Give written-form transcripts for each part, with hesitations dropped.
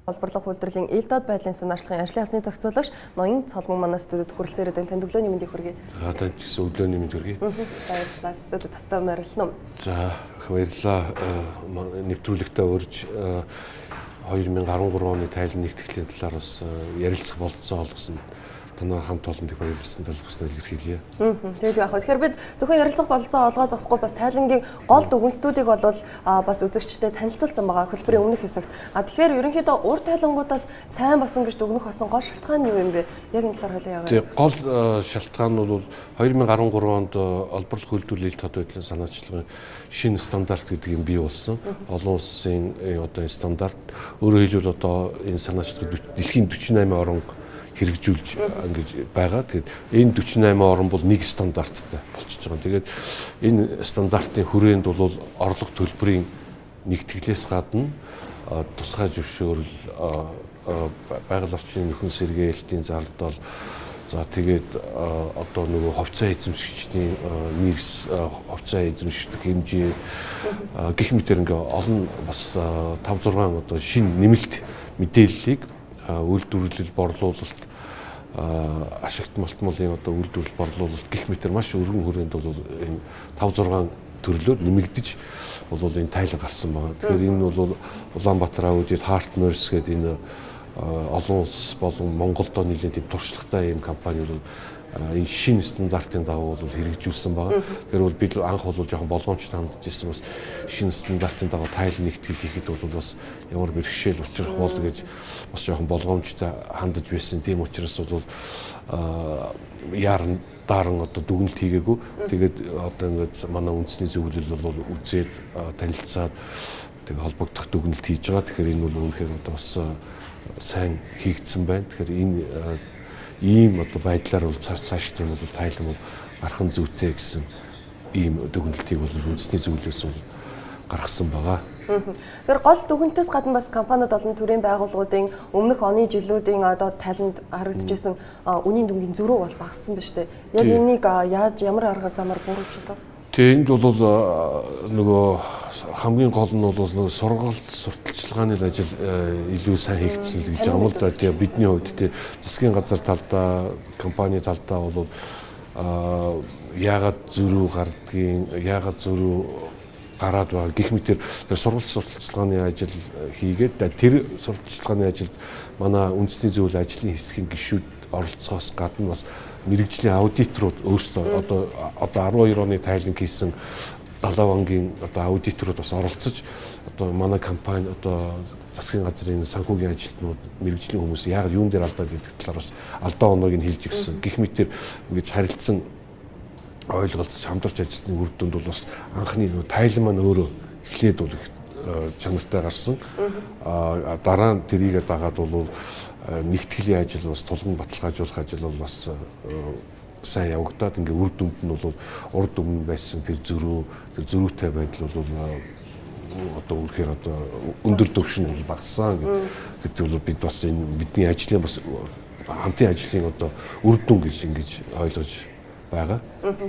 Олборлох үйлдвэрлэлийн Элдод байдлын санаачлагын ажлын хатны зохицуулагч Ноён Цолмон манай студид хүрэлцэн ирээд танд өглөөний мэндийг хүргэе. За танд ч гэсэн өглөөний мэнд хүргэе. Баярлалаа. Студид тавтай морилно. За их баярлалаа. Нэвтрүүлэгтээ урьж 2013 оны тайлан нэгтгэлийн талаар бас ярилцах болцоо олгосон. Танай хамт олонд их баярлсан талбарснаа илэрхийлье. Тэгээд яг тэгэхээр бид зөвхөн ярилцах бололцоо олгоо зогсохгүй бас тайлангийн гол дүгнэлтүүдийг бол бас үзэгчдэд танилцуулсан байгаа хөлбөрийн өмнөх хэсэгт. Тэгэхээр ерөнхийдөө урд тайлангуудаас сайн басан гэж дүгнэх басан гол шалтгаан нь юу юм бэ? Яг энэ талаар хойлоо яваа. Тэгээд гол шалтгаан нь бол 2013 онд олборлох үйлдвэрлэлийн тод байдлын санаачлагын шинэ стандарт гэдэг юм бий болсон. Олон улсын одоо стандарт өөрөөр хэлбэл одоо энэ санаачлагыг дэлхийн 48 орн хэрэгжүүлж ингэж байгаа. Тэгээд энэ 48 орн бол нэг стандарттай болчихж байгаа. Тэгээд энэ стандартын хүрээнд бол орлого төлбөрийн нэгтгэлээс гадна тусгай зөвшөөрөл, байгаль орчны нөхөн сэргээлтийн зардал, за тэгээд одоо нөгөө хувьцаа эзэмшигчдийн нэрс, хувьцаа эзэмшигдэх хэмжээ гэх мэтэр ингээ олон бас 5-6 одоо шинэ нэмэлт мэдээллийг үйлдвэрлэл борлуулалт, ашигт малтмуулын одоо үйлдвэрлэл борлуулалт гэх мэтэр маш өргөн хүрээнд бол энэ 5-6 төрлөөр нэмэгдэж бол энэ тайлан гарсан байна. Тэгэхээр энэ бол Улаанбаатар аудит партнерс гэдэг энэ олон улс болон Монголдо нэлээд тийм туршлагатай ийм компани бол энэ шинэ стандартын дагуу бол хэрэгжүүлсэн байгаа. Тэгэхээр бол бид анх бол жоохон болгоомжтой хандж ирсэн бас шинэ стандартын дагуу тайлан нэгтгэл хийхэд бол бас ямар бэрхшээл учрах бол гэж бас жоохон болгоомжтой хандж байсан. Тийм учраас бол яаран даран одоо дүгнэлт хийгээгүй. Тэгээд одоо ингээд манай үндэсний зөвлөл бол үзээд танилцаад тэгээд холбогдох дүгнэлт хийж байгаа. Тэгэхээр энэ бол үнэхээр одоо бас сайн хийгдсэн байна. Тэгэхээр энэ ийм одоо байдлаар бол цааш тийм бол тайлан бол гарах нь зүйтэй гэсэн ийм дүгнэлтийг бол үндэсний зөвлөлөөс бол гаргасан байгаа. Тэгэхээр гол дүгнэлтээс гадна бас компаниуд олон төрлийн байгууллагуудын өмнөх оны жилүүдийн одоо тайланд харагдчихсан үнийн дүнгийн зөрүү бол багассан ба штэ. Яг энийг яаж ямар арга замаар буурч одоо? Энд бол нөгөө хамгийн гол нь бол нөгөө сургалт сурталчилгааны ажил илүү сайн хийгдсэн л гэж байгаа юм л да. Тэгээ бидний хувьд тий засгийн газар талдаа, компани талдаа бол яагаад зөрүү гардгийг, яагаад зөрүү гараад байгаа гэх мэтэр сургалт сурталчилгааны ажил хийгээд тэр сурталчилгааны ажилд манай үндэсний зөвлөл ажлын хэсгийн гишүүд оролцохоос гадна бас мэргэжлийн аудиторууд өөрсдөө одоо 12 оны тайлан хийсэн 70 ангийн одоо аудиторууд бас оролцож одоо манай компани одоо засгийн газрын санхүүгийн ажилтнууд мэргэжлийн хүмүүс яг юун дээр алдаад гэдэг талаар бас алдаа оноог нь хэлж өгсөн. Гэх мэтэр ингэж харилцсан ойлголцож хамтарч ажилланы үр дүнд бол бас анхны тайлан маань өөрөө эхлээд бол чанартай гарсан. Дараа нь тэрийгэ дагаад бол нэгтгэлийн ажил бас тулгын баталгаажуулах ажил бол бас сайн явагдаад ингээ үр дүнд нь бол урд өмнө байсан тэр зөрүүтэй байдал бол одоо үнэхээр одоо өндөр түвшинд бол багассан гэдэг бол бид бас энэ бидний ажлын бас хамтын ажлын одоо үр дүн гэж ингэж ойлгож байгаа.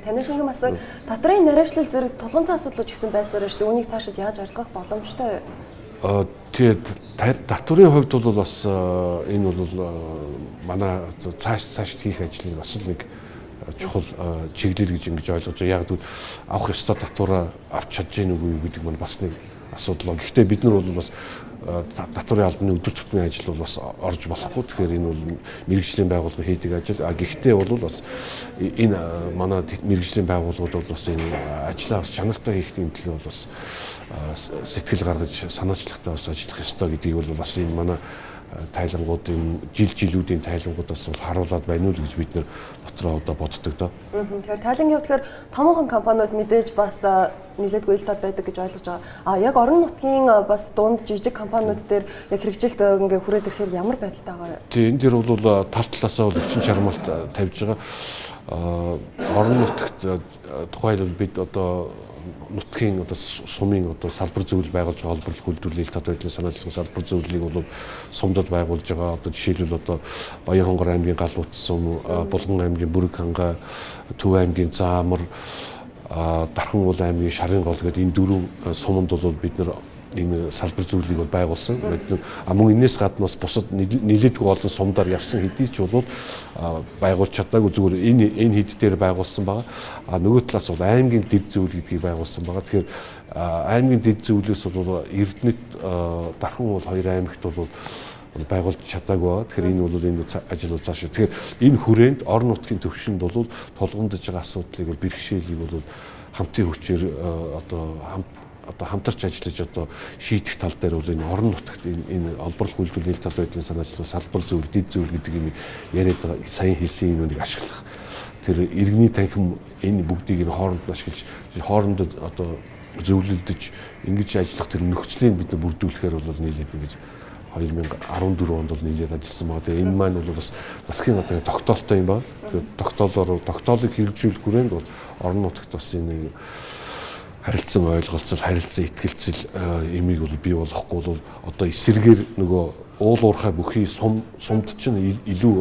Танаас нэг юм асуу. Татрын наривчлал зэрэг тулгымцаа асуудлууд ч гэсэн байсаар шүү дээ. Үнийг цаашид яаж арилгах боломжтой вэ? Тэгээд татврын хувьд бол бас энэ бол манай цаашд хийх ажлын бас нэг чухал чиглэл гэж ингэж ойлгож байгаа. Яг л авах ёстой татвараа авч чадж гин үгүй гэдэг нь бас нэг асуудал. Гэхдээ бид нар бол бас татврын албаны өдөр тутмын ажил бол бас орж болохгүй. Тэгэхээр энэ бол мэргэжлийн байгууллага хийдэг ажил. Гэхдээ бол бас энэ манай мэргэжлийн байгууллагууд бол бас энэ ажлаа бас чанартай хийхтийн төлөө бас сэтгэл гаргаж санаачлагтай бас ажиллах ёстой гэдгийг бол бас энэ манай тайлангуудын жилүүдийн тайлангуудаас бол харуулад байна уу гэж бид нэр дотроо одоо боддог доо. Тэгэхээр тайлангийн хувьд томоохон компаниуд мэдээж бас нэлээдгүй ил тод байдаг гэж ойлгож байгаа. Яг орон нутгийн бас дунд жижиг компаниуд дээр яг хэрэгжилт ингээ хүрээд ирэхээр ямар байдалтай байгаа вэ? Тийм энэ дэр бол тал талаасаа бол өчин чармаалт тавьж байгаа. Орон нутагт тухайлбал бид одоо нутгийн одоо сумын одоо салбар зөвлөл байгуулж байгаа олборлох үйлдвэрлэлийн тод байдлын санаачлагын салбар зөвлөлийг бол сумдад байгуулж байгаа. Одоо жишээлбэл одоо Баянхонгор аймгийн Галуут сум, Булган аймгийн Бүрэг хангаа, Төв аймгийн Заамар, Дархан уул аймгийн Шарын гол гэдэг энэ дөрвөн суманд бол бид нэр энэ салбар зүйлийг бол байгуулсан. Мөн энэс гадна бас бусад нийлээдгүй олон сумдаар явсан хэдий ч бол байгуулж чадаагүй зүгээр энэ хэд дээр байгуулсан байгаа. Нөгөө талаас бол аймгийн дэд зүйл гэдгийг байгуулсан байгаа. Тэгэхээр аймгийн дэд зүйлээс бол Эрдэнэт дархан бол 2 аймагт бол байгуулж чадаагүй байгаа. Тэгэхээр энэ бол энэ ажил бол цаашаа. Тэгэхээр энэ хүрээнд орон нутгийн төвшөнд бол тулгамдж байгаа асуудлыг бол бэрхшээлийг бол хамтын хүчээр хамтарч ажиллаж шийдэх тал дээр бол энэ орон нутагт энэ олборлох үйлдвэрлэлийн нээлттэй байдлын санаачлал салбар зүйл, дэд зүйл гэдэг юм яриад байгаа сайн хэлсэн юмыг ашиглах. Тэр иргэний танхим энэ бүгдийг нь хооронд нь ашиглаж хоорондоо зөвлөлдөж ингэж ажиллах тэр нөхцөлийг бид бүрдүүлэхээр бол нийлээд ингэж 2014 онд бол нийлээд ажилласан байгаа. Тэгээ энэ маань бол бас засгийн газрын тогтоолтой юм байна. Тогтоолыг хэрэгжүүлэх хүрээнд бол орон нутагт бас энэ харилцан ойлголцол, харилцан итгэлцэл имийг бол бий болохгүй бол эсэргээр нөгөө уул уурхай бүхий сумд чинь илүү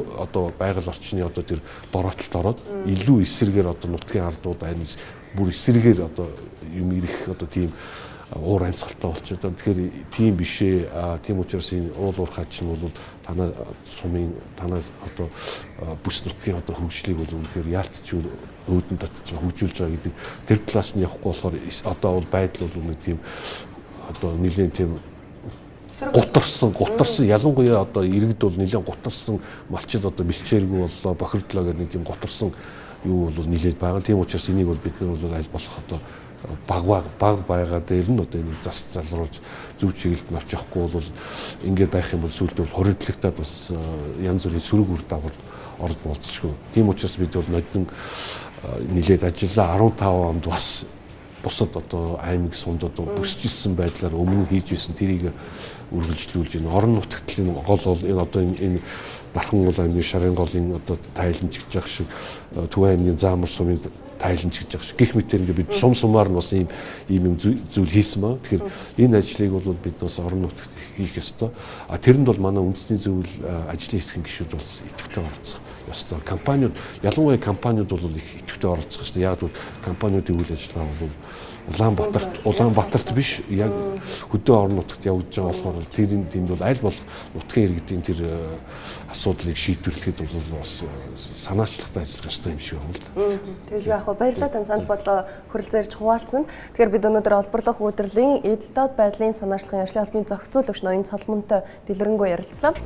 байгаль орчны тэр дороотолд ороод илүү эсэргээр нутгийн ардууд айнс бүр эсэргээр юм ирэх тийм уур амьсгалтай болчиход. Тэгэхээр тийм бишээ. Тийм учраас энэ уул уурхай чинь бол танай сумын танай бүс нутгийн хөгжлийг бол үнэхээр яалтч өөдөн татж хөгжүүлж байгаа гэдэг тэр талаас нь явахгүй болохоор бол байдал бол нэг тийм нэлийн тийм гутарсан ялангуяа иргэд бол нэлийн гутарсан малчид бэлчээргүй боллоо бохирдлоо гэдэг нэг тийм гутарсан юу бол нилээд байгаа. Тийм учраас энийг бол бид нар бол аль болох баг байгаа дээр нь энэ зас залруулж зөв чиглэлд нь авч явахгүй бол ингээд байх юм бол сүүлдээ бол хоригдлагтаад бас янз бүрийн сөрөг үр дагавар орд болцсохгүй. Тийм учраас бид бол нодон нилээд ажиллаа 15 онд бас бусад аймаг сумд бүсчилсэн байдлаар өмнө хийж исэн тэрийг үргэлжлүүлж энэ орон нутагт энэ гол бол энэ Дархан уул аймгийн Шарын голын тайланж гэж явах шиг Төв аймгийн Заамар сумын тайланж гэж явах шиг гэх мэтээр ингээд бид сумаар нь бас ийм зүйл хийсэн ба. Тэгэхээр энэ ажлыг бол бид бас орон нутагт хийх ёстой. Тэрэнд бол манай үндэсний зөвлөл ажлын хэсгийн гишүүд бол идэвхтэй оролцох ёстой. Компаниуд ялангуяа компаниуд бол их идэвхтэй оролцох ёстой. Яг л компаниудын үйл ажиллагаа бол Улаанбаатарт биш яг хөдөө орон нутагт явж байгаа болохоор тэнд бол аль болох нутгийн иргэдийн тэр асуудлыг шийдвэрлэхэд бол бас санаачлагтай ажиллах ёстой юм шиг байна. Тэгэл яг баярлалаа тань санал бодлоо хүрэлцээрж хуваалцсан. Тэгэхээр бид өнөөдөр олборлох үйлдвэрлэлийн эдэлдод байдлын санаачлагын ажлын албаны зохицуулагч ноён Соломонтой дэлгэрэнгүй ярилцлаа.